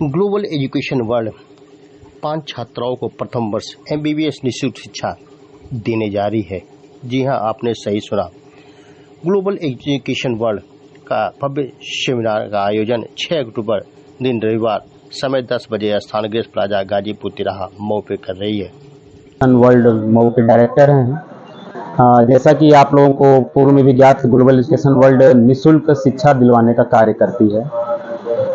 Global education world 5 छात्राओं को प्रथम वर्ष MBBS निःशुल्क शिक्षा देने जा रही है। जी हां, आपने सही सुना। ग्लोबल एजुकेशन वर्ल्ड का भव्य सेमिनार का आयोजन 6 अक्टूबर दिन रविवार समय 10 बजे स्थान ग्रेस प्लाजा गाजीपुर तिराहा मऊ पे कर रही है। वर्ल्ड मऊ के डायरेक्टर हैं। जैसा कि आप लोगों को पूर्व में भी ज्ञात, ग्लोबल एजुकेशन वर्ल्ड निःशुल्क शिक्षा दिलवाने का कार्य करती है।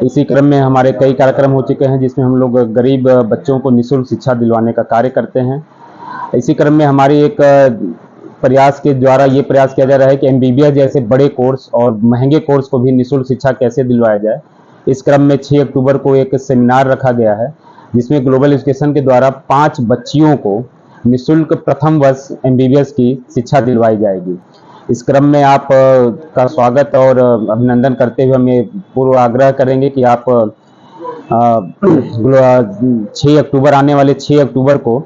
इसी क्रम में हमारे कई कार्यक्रम हो चुके हैं जिसमें हम लोग गरीब बच्चों को निःशुल्क शिक्षा दिलवाने का कार्य करते हैं। इसी क्रम में हमारी एक प्रयास के द्वारा ये प्रयास किया जा रहा है कि MBBS जैसे बड़े कोर्स और महंगे कोर्स को भी निःशुल्क शिक्षा कैसे दिलवाया जाए। इस क्रम में 6 अक्टूबर को एक सेमिनार रखा गया है जिसमें ग्लोबल एजुकेशन के द्वारा 5 बच्चियों को निःशुल्क प्रथम वर्ष MBBS की शिक्षा दिलवाई जाएगी। इस क्रम में आप का स्वागत और अभिनंदन करते हुए हम ये पूर्व आग्रह करेंगे कि आप 6 अक्टूबर आने वाले 6 अक्टूबर को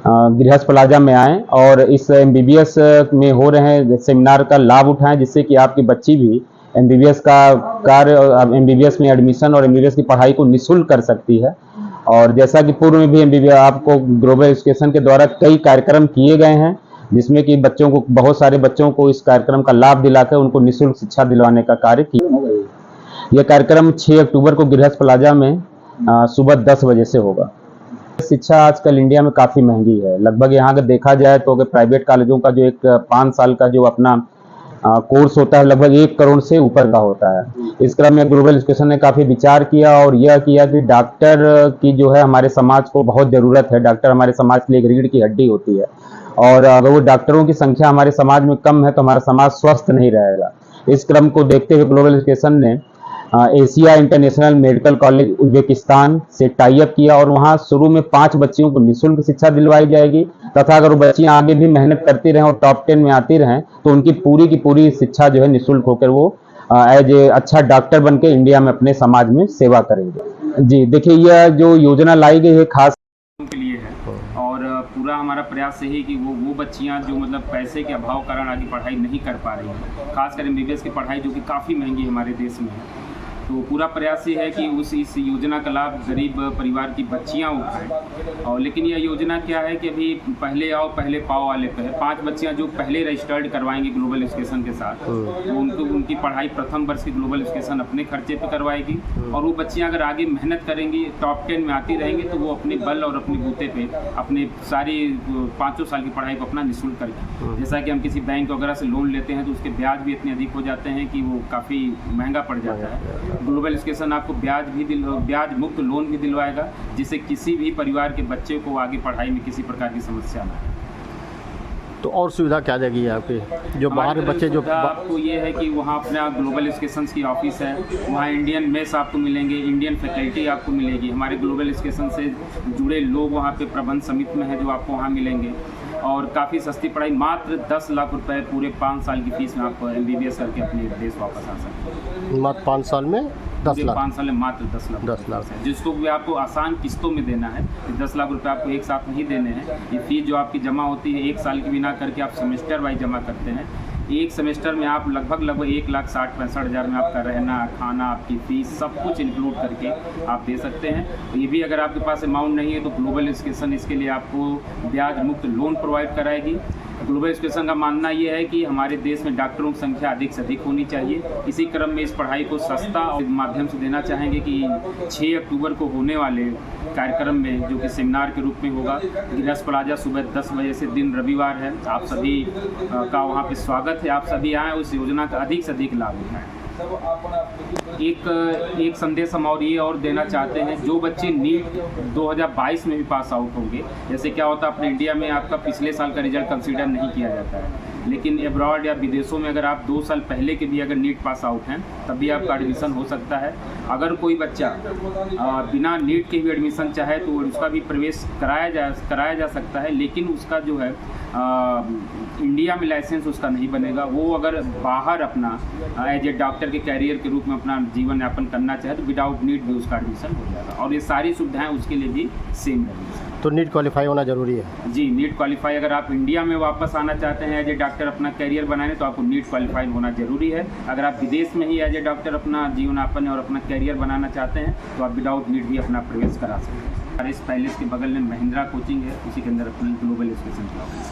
गृहस्थ प्लाजा में आएं और इस MBBS में हो रहे सेमिनार का लाभ उठाएं, जिससे कि आपकी बच्ची भी MBBS का कार्य, MBBS में एडमिशन और MBBS की पढ़ाई को निःशुल्क कर सकती है। और जैसा कि पूर्व में भी MBBS आपको ग्लोबल एजुकेशन के द्वारा कई कार्यक्रम किए गए हैं जिसमें कि बच्चों को, बहुत सारे बच्चों को इस कार्यक्रम का लाभ दिलाकर उनको निःशुल्क शिक्षा दिलवाने का कार्य किया। यह कार्यक्रम 6 अक्टूबर को गृहस्थ प्लाजा में सुबह 10 बजे से होगा। शिक्षा आजकल इंडिया में काफ़ी महंगी है। लगभग यहाँ अगर देखा जाए तो प्राइवेट कॉलेजों का जो एक 5 साल का जो अपना कोर्स होता है लगभग 1 करोड़ से ऊपर का होता है। इस क्रम में ग्लोबल एजुकेशन ने काफ़ी विचार किया और यह किया कि डॉक्टर की जो है हमारे समाज को बहुत ज़रूरत है। डॉक्टर हमारे समाज के लिए एक रीढ़ की हड्डी होती है और अगर वो डॉक्टरों की संख्या हमारे समाज में कम है तो हमारा समाज स्वस्थ नहीं रहेगा। इस क्रम को देखते हुए ग्लोबल एजुकेशन ने Asia international medical college Uzbekistan से टाई अप किया और वहाँ शुरू में 5 बच्चियों को निःशुल्क शिक्षा दिलवाई जाएगी तथा अगर वो बच्चियाँ आगे भी मेहनत करती रहें और टॉप 10 में आती रहें तो उनकी पूरी की पूरी शिक्षा जो है निःशुल्क होकर वो एज ए अच्छा डॉक्टर बन के इंडिया में अपने समाज में सेवा करेंगे। जी देखिए, यह जो योजना लाई गई है खास के लिए है और पूरा हमारा प्रयास यही कि वो बच्चियां जो मतलब पैसे के अभाव कारण आगे पढ़ाई नहीं कर पा रही हैं, खासकर MBBS की पढ़ाई जो कि काफ़ी महंगी हमारे देश में है, तो पूरा प्रयास ये है कि इस योजना का लाभ गरीब परिवार की बच्चियां उठाएं। और लेकिन यह योजना क्या है कि अभी पहले आओ पहले पाओ वाले पे है। 5 बच्चियां जो पहले रजिस्टर्ड करवाएंगी ग्लोबल एजुकेशन के साथ, तो उनकी पढ़ाई प्रथम वर्ष की ग्लोबल एजुकेशन अपने खर्चे पे करवाएगी और वो बच्चियां अगर आगे मेहनत करेंगी, टॉप 10 में आती रहेंगी तो वो अपने बल और अपने बूते पे अपने सारी 5 साल की पढ़ाई को अपना निःशुल्क करेंगे। जैसा कि हम किसी बैंक वगैरह से लोन लेते हैं तो उसके ब्याज भी इतने अधिक हो जाते हैं कि वो काफ़ी महंगा पड़ जाता है। ग्लोबल एजुकेशन आपको ब्याज मुक्त लोन भी दिलवाएगा जिससे किसी भी परिवार के बच्चे को आगे पढ़ाई में किसी प्रकार की समस्या ना हो। तो और सुविधा क्या देगी आपके जो बाहर के बच्चे जो आपको ये है कि वहाँ अपना ग्लोबल एजुकेशन की ऑफिस है, वहाँ इंडियन मेस आपको मिलेंगे, इंडियन फैकल्टी आपको मिलेगी, हमारे ग्लोबल एजुकेशन से जुड़े लोग वहाँ पे प्रबंध समिति में है जो आपको वहाँ मिलेंगे और काफ़ी सस्ती पढ़ाई, मात्र 10 लाख रुपए पूरे 5 साल की फीस में आप MBBS करके अपने देश वापस आ सकते हैं। मात्र 5 साल में 10 लाख, 5 साल में मात्र 10 लाख है, जिसको भी आपको आसान किस्तों में देना है। 10 लाख रुपए आपको एक साथ नहीं देने हैं। ये फीस जो आपकी जमा होती है 1 साल की बिना करके आप सेमेस्टर वाइज जमा करते हैं। एक सेमेस्टर में आप लगभग 1,60,65,000 में आपका रहना, खाना, आपकी फीस सब कुछ इंक्लूड करके आप दे सकते हैं। ये भी अगर आपके पास अमाउंट नहीं है तो ग्लोबल एजुकेशन इसके लिए आपको ब्याज मुक्त लोन प्रोवाइड कराएगी। ग्लोबल एजुकेशन का मानना ये है कि हमारे देश में डॉक्टरों की संख्या अधिक से अधिक होनी चाहिए। इसी क्रम में इस पढ़ाई को सस्ता और माध्यम से देना चाहेंगे कि 6 अक्टूबर को होने वाले कार्यक्रम में जो कि सेमिनार के रूप में होगा गृहस्थ प्लाजा सुबह 10 बजे से, दिन रविवार है, आप सभी का वहाँ पे स्वागत है। आप सभी आएँ, उस योजना का अधिक से अधिक लाभ उठाएँ। एक संदेश हम और ये और देना चाहते हैं, जो बच्चे नीट 2022 में भी पास आउट होंगे, जैसे क्या होता है अपने इंडिया में आपका पिछले साल का रिजल्ट कंसीडर नहीं किया जाता है, लेकिन एब्रॉड या विदेशों में अगर आप 2 साल पहले के भी अगर नीट पास आउट हैं तब भी आपका एडमिशन हो सकता है। अगर कोई बच्चा बिना नीट के भी एडमिशन चाहे तो उसका भी प्रवेश कराया जा सकता है, लेकिन उसका जो है इंडिया में लाइसेंस उसका नहीं बनेगा। वो अगर बाहर अपना एज ए डॉक्टर के कैरियर के रूप में अपना जीवन यापन करना चाहे तो विदाउट नीट भी उसका एडमिशन हो जाएगा और ये सारी सुविधाएं उसके लिए भी सेम रहेंगी। तो नीट क्वालिफाई होना ज़रूरी है। जी, नीट क्वालिफाई, अगर आप इंडिया में वापस आना चाहते हैं एज ए डॉक्टर अपना करियर बनाने, तो आपको नीट क्वालिफाई होना ज़रूरी है। अगर आप विदेश में ही एज ए डॉक्टर अपना जीवनयापन और अपना करियर बनाना चाहते हैं तो आप विदाउट नीट भी अपना प्रवेश करा सकते हैं। इस पैलेस के बगल में महिंद्रा कोचिंग है, उसी के अंदर अपनी ग्लोबल एजुकेशन क्लब है।